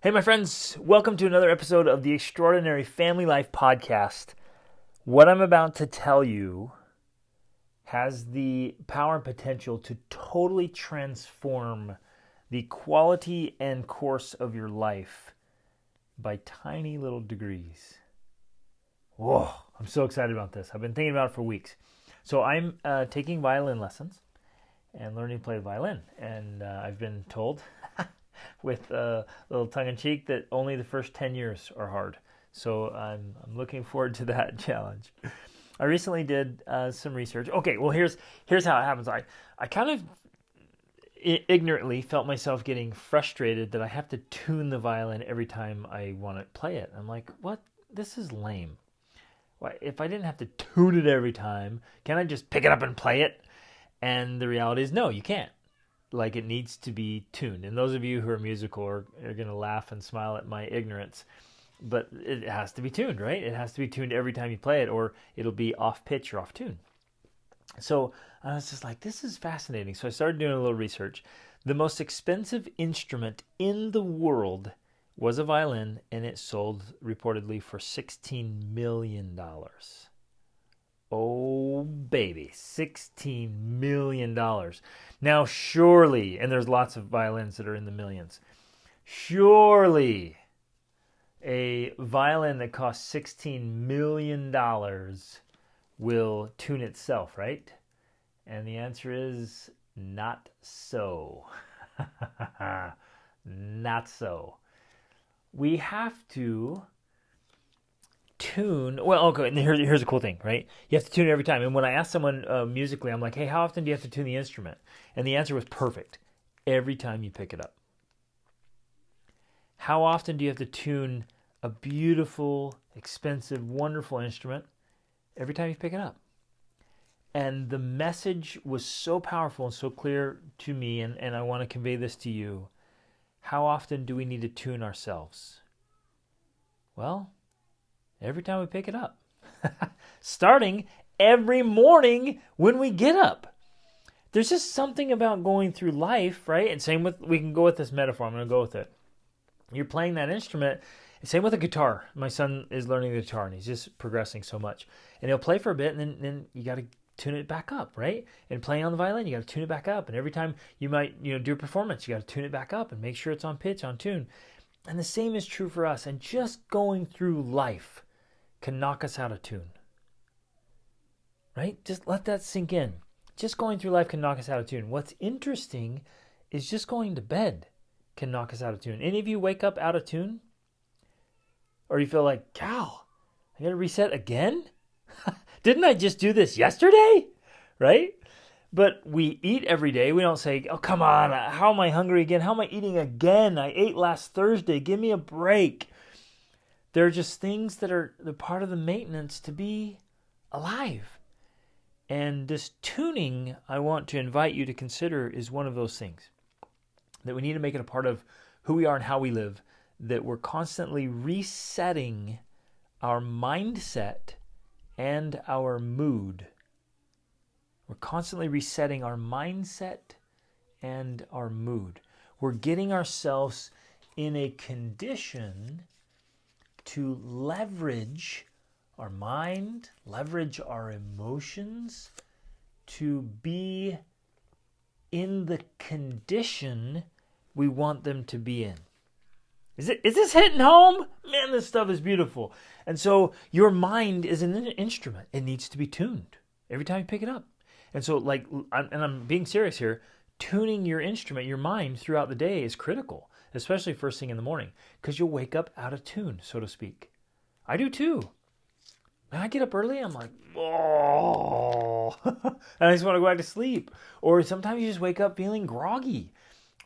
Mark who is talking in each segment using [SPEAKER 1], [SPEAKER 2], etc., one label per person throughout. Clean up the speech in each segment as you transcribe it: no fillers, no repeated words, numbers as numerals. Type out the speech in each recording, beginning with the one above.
[SPEAKER 1] Hey, my friends, welcome to another episode of the Extraordinary Family Life Podcast. What I'm about to tell you has the power and potential to totally transform the quality and course of your life by tiny little degrees. Whoa, I'm so excited about this. I've been thinking about it for weeks. So I'm taking violin lessons and learning to play the violin. And I've been told with a little tongue-in-cheek that only the first 10 years are hard. So I'm looking forward to that challenge. I recently did some research. Okay, well here's how it happens. I kind of ignorantly felt myself getting frustrated that I have to tune the violin every time I want to play it. I'm like, what? This is lame. Why, if I didn't have to tune it every time, can't I just pick it up and play it? And the reality is, no, you can't. Like, it needs to be tuned. And those of you who are musical are going to laugh and smile at my ignorance. But it has to be tuned, right? It has to be tuned every time you play it, or it'll be off pitch or off tune. So I was just like, this is fascinating. So I started doing a little research. The most expensive instrument in the world was a violin, and it sold reportedly for $16 million. Oh, baby, $16 million. Now, surely, and there's lots of violins that are in the millions, surely a violin that costs $16 million will tune itself, right? And the answer is not so. Not so. We have to tune. Well, okay, and here's a cool thing, right? You have to tune it every time. And when I asked someone musically, I'm like, hey, how often do you have to tune the instrument? And the answer was perfect. Every time you pick it up. How often do you have to tune a beautiful, expensive, wonderful instrument? Every time you pick it up. And the message was so powerful and so clear to me, and I want to convey this to you. How often do we need to tune ourselves? Well, every time we pick it up. Starting every morning when we get up. There's just something about going through life, right? And same with, we can go with this metaphor. I'm going to go with it. You're playing that instrument. Same with a guitar. My son is learning the guitar, and he's just progressing so much. And he'll play for a bit, and then you got to tune it back up, right? And playing on the violin, you got to tune it back up. And every time you might do a performance, you got to tune it back up and make sure it's on pitch, on tune. And the same is true for us. And just going through life can knock us out of tune. Right? Just let that sink in. Just going through life can knock us out of tune. What's interesting is just going to bed can knock us out of tune. Any of you wake up out of tune? Or you feel like, cow, I got to reset again? Didn't I just do this yesterday? Right? But we eat every day. We don't say, oh, come on, how am I hungry again? How am I eating again? I ate last Thursday. Give me a break. They're just things that are the part of the maintenance to be alive. And this tuning, I want to invite you to consider, is one of those things. That we need to make it a part of who we are and how we live. That we're constantly resetting our mindset and our mood. We're constantly resetting our mindset and our mood. We're getting ourselves in a condition to leverage our mind, leverage our emotions, to be in the condition we want them to be in. Is this hitting home? Man, this stuff is beautiful. And so your mind is an instrument. It needs to be tuned every time you pick it up. And so, I'm being serious here, tuning your instrument, your mind throughout the day is critical, especially first thing in the morning, because you'll wake up out of tune, so to speak. I do too. When I get up early, I'm like, oh, and I just want to go back to sleep. Or sometimes you just wake up feeling groggy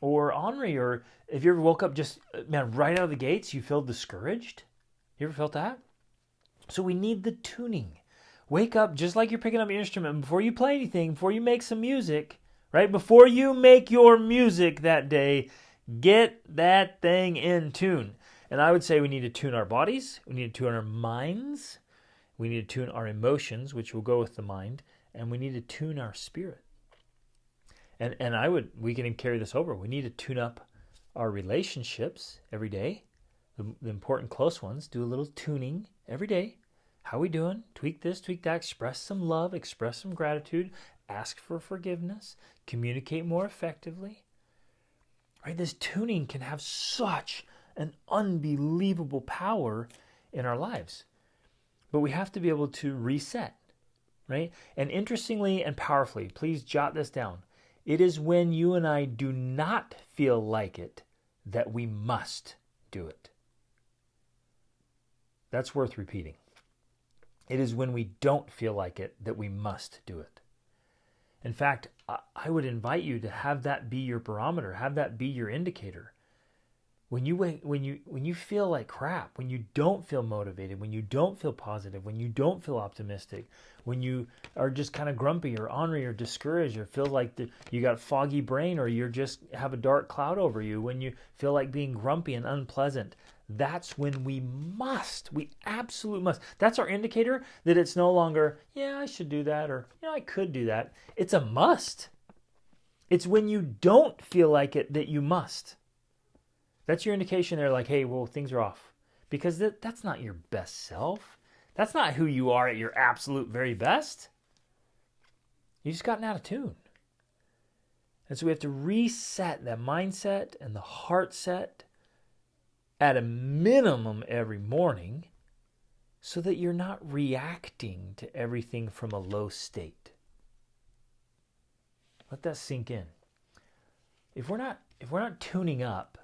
[SPEAKER 1] or ornery, or if you ever woke up just, right out of the gates, you feel discouraged. You ever felt that? So we need the tuning. Wake up just like you're picking up your instrument. Before you play anything, before you make some music, right? Before you make your music that day, get that thing in tune. And I would say we need to tune our bodies. We need to tune our minds. We need to tune our emotions, which will go with the mind. And we need to tune our spirit. And we can even carry this over. We need to tune up Our relationships every day, the important close ones, do a little tuning every day. How are we doing? Tweak this, tweak that, express some love, express some gratitude, ask for forgiveness, communicate more effectively. Right? This tuning can have such an unbelievable power in our lives. But we have to be able to reset, right? And interestingly and powerfully, please jot this down. It is when you and I do not feel like it that we must do it. That's worth repeating. It is when we don't feel like it that we must do it. In fact, I would invite you to have that be your barometer, have that be your indicator. When you feel like crap, when you don't feel motivated, when you don't feel positive, when you don't feel optimistic, when you are just kind of grumpy or ornery or discouraged or feel like you got a foggy brain or you just have a dark cloud over you, when you feel like being grumpy and unpleasant, that's when we absolutely must. That's our indicator that it's no longer, yeah, I should do that, or, I could do that. It's a must. It's when you don't feel like it that you must. That's your indication there, like, hey, well, things are off. Because that's not your best self. That's not who you are at your absolute very best. You've just gotten out of tune. And so we have to reset that mindset and the heart set at a minimum every morning so that you're not reacting to everything from a low state. Let that sink in. If we're not tuning up,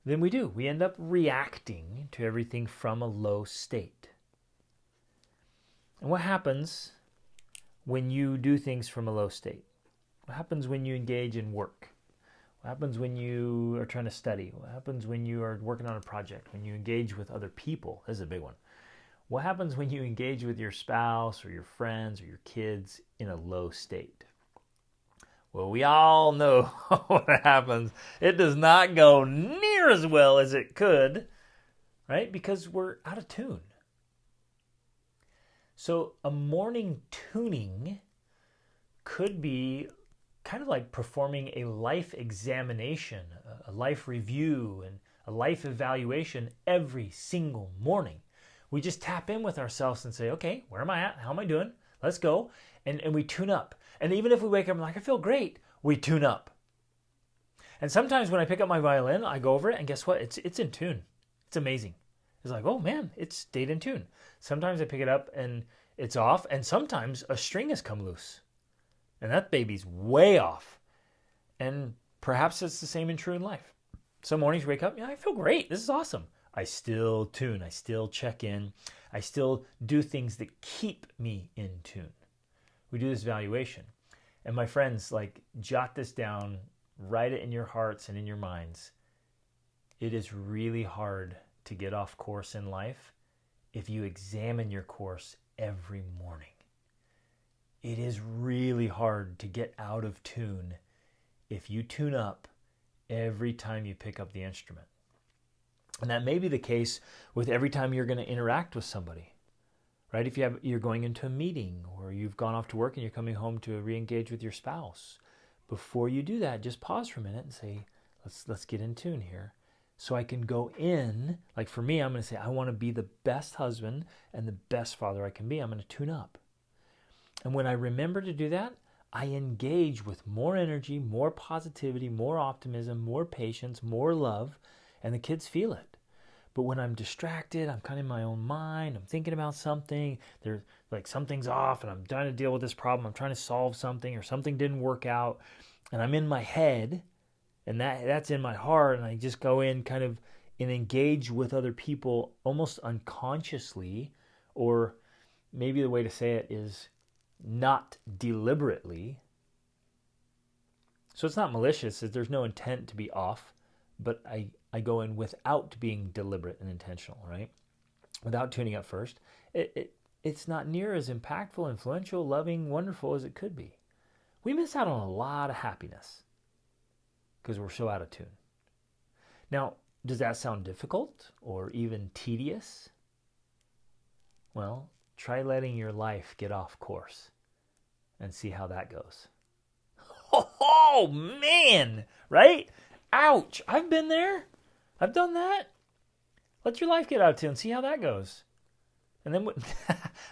[SPEAKER 1] then we end up reacting to everything from a low state. And what happens when you do things from a low state? What happens when you engage in work? What happens when you are trying to study? What happens when you are working on a project? When you engage with other people? This is a big one. What happens when you engage with your spouse or your friends or your kids in a low state? Well, we all know what happens. It does not go near as well as it could, right? Because we're out of tune. So a morning tuning could be kind of like performing a life examination, a life review, and a life evaluation every single morning. We just tap in with ourselves and say, okay, where am I at? How am I doing? Let's go. And we tune up. And even if we wake up and like, I feel great, we tune up. And sometimes when I pick up my violin, I go over it and guess what? It's in tune. It's amazing. It's like, oh man, it stayed in tune. Sometimes I pick it up and it's off. And sometimes a string has come loose. And that baby's way off. And perhaps it's the same and true in life. Some mornings you wake up, I feel great. This is awesome. I still tune. I still check in. I still do things that keep me in tune. We do this evaluation. And my friends, jot this down, write it in your hearts and in your minds. It is really hard to get off course in life if you examine your course every morning. It is really hard to get out of tune if you tune up every time you pick up the instrument. And that may be the case with every time you're going to interact with somebody. Right? If you're going into a meeting or you've gone off to work and you're coming home to re-engage with your spouse, before you do that, just pause for a minute and say, let's get in tune here. So I can go in, like for me, I'm going to say, I want to be the best husband and the best father I can be. I'm going to tune up. And when I remember to do that, I engage with more energy, more positivity, more optimism, more patience, more love, and the kids feel it. But when I'm distracted, I'm kind of in my own mind, I'm thinking about something, there's like something's off and I'm trying to deal with this problem, I'm trying to solve something or something didn't work out, and I'm in my head, and that's in my heart, and I just go in kind of and engage with other people almost unconsciously, or maybe the way to say it is not deliberately. So it's not malicious, there's no intent to be off, but I go in without being deliberate and intentional, right? Without tuning up first. It's not near as impactful, influential, loving, wonderful as it could be. We miss out on a lot of happiness because we're so out of tune. Now, does that sound difficult or even tedious? Well, try letting your life get off course and see how that goes. Oh man, right? Ouch! I've been there. I've done that. Let your life get out of tune. See how that goes. And then,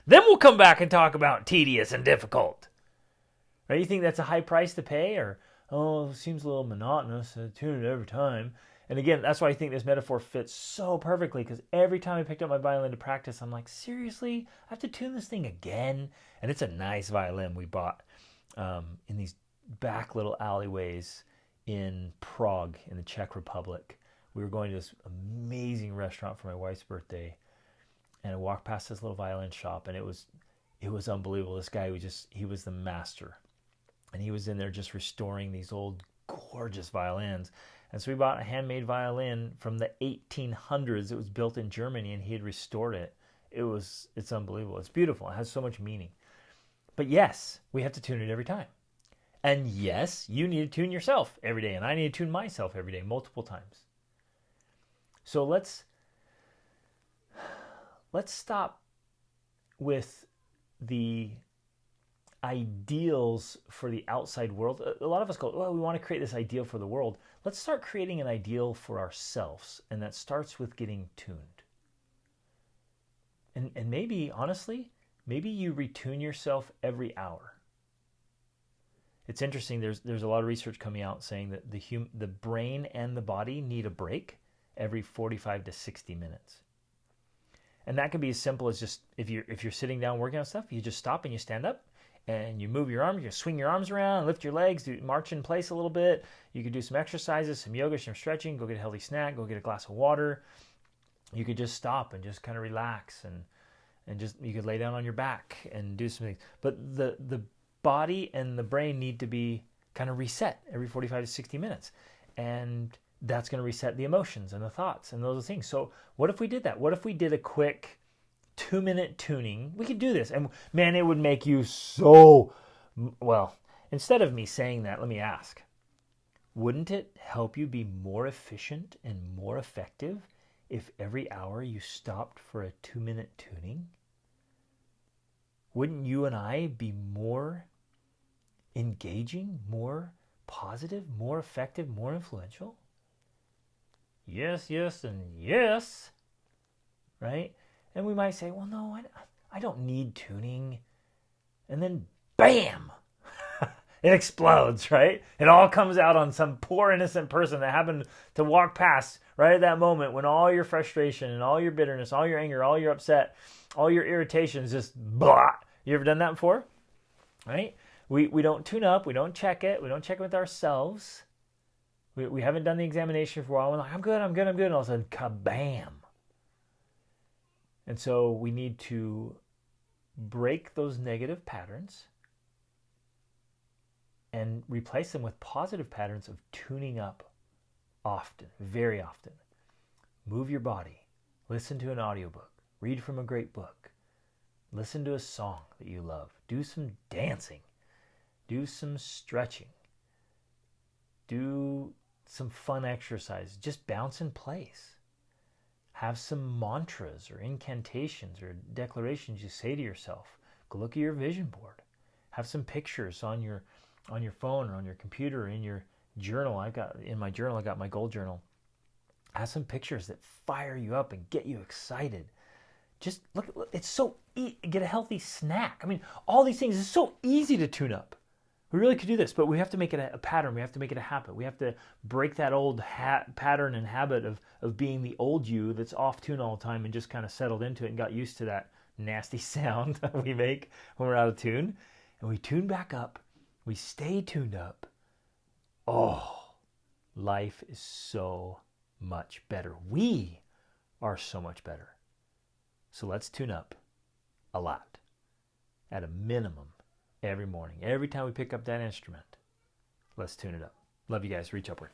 [SPEAKER 1] then we'll come back and talk about tedious and difficult. Right? You think that's a high price to pay? Or, oh, it seems a little monotonous. I tune it every time. And again, that's why I think this metaphor fits so perfectly, because every time I picked up my violin to practice, I'm like, seriously? I have to tune this thing again? And it's a nice violin we bought in these back little alleyways in Prague, in the Czech Republic. We were going to this amazing restaurant for my wife's birthday, and I walked past this little violin shop, and it was unbelievable. This guy he was the master, and he was in there just restoring these old gorgeous violins. And so we bought a handmade violin from the 1800s. It was built in Germany, and he had restored it. It's unbelievable. It's beautiful. It has so much meaning. But yes, we have to tune it every time. And yes, you need to tune yourself every day, and I need to tune myself every day, multiple times. So let's stop with the ideals for the outside world. A lot of us go, well, we want to create this ideal for the world. Let's start creating an ideal for ourselves, and that starts with getting tuned. And maybe, honestly, maybe you retune yourself every hour. It's interesting, there's a lot of research coming out saying that the brain and the body need a break every 45 to 60 minutes. And that can be as simple as just, if you're sitting down working on stuff, you just stop and you stand up and you move your arms, you swing your arms around, lift your legs, march in place a little bit. You could do some exercises, some yoga, some stretching, go get a healthy snack, go get a glass of water. You could just stop and just kind of relax and just, you could lay down on your back and do some things. But the body and the brain need to be kind of reset every 45 to 60 minutes. And that's going to reset the emotions and the thoughts and those things. So what if we did that? What if we did a quick 2-minute tuning? We could do this. And man, it would make you so, well, instead of me saying that, let me ask, wouldn't it help you be more efficient and more effective if every hour you stopped for a 2-minute tuning? Wouldn't you and I be more engaging, more positive, more effective, more influential? Yes, yes, and yes, right? And we might say, well, no, I don't need tuning. And then, bam, it explodes, right? It all comes out on some poor innocent person that happened to walk past right at that moment when all your frustration and all your bitterness, all your anger, all your upset, all your irritations just blah. You ever done that before? Right? We don't tune up. We don't check it. We don't check it with ourselves. We haven't done the examination for a while. We're like, I'm good. And all of a sudden, kabam. And so we need to break those negative patterns and replace them with positive patterns of tuning up often, very often. Move your body. Listen to an audiobook. Read from a great book. Listen to a song that you love. Do some dancing. Do some stretching. Do some fun exercise. Just bounce in place. Have some mantras or incantations or declarations you say to yourself. Go look at your vision board. Have some pictures on your phone or on your computer or in your journal. In my journal, I got my goal journal. Have some pictures that fire you up and get you excited. Just look, it's so get a healthy snack. I mean, all these things, it's so easy to tune up. We really could do this, but we have to make it a pattern. We have to make it a habit. We have to break that old pattern and habit of being the old you that's off tune all the time and just kind of settled into it and got used to that nasty sound that we make when we're out of tune. And we tune back up. We stay tuned up. Oh, life is so much better. We are so much better. So let's tune up a lot, at a minimum, every morning. Every time we pick up that instrument, let's tune it up. Love you guys. Reach upward.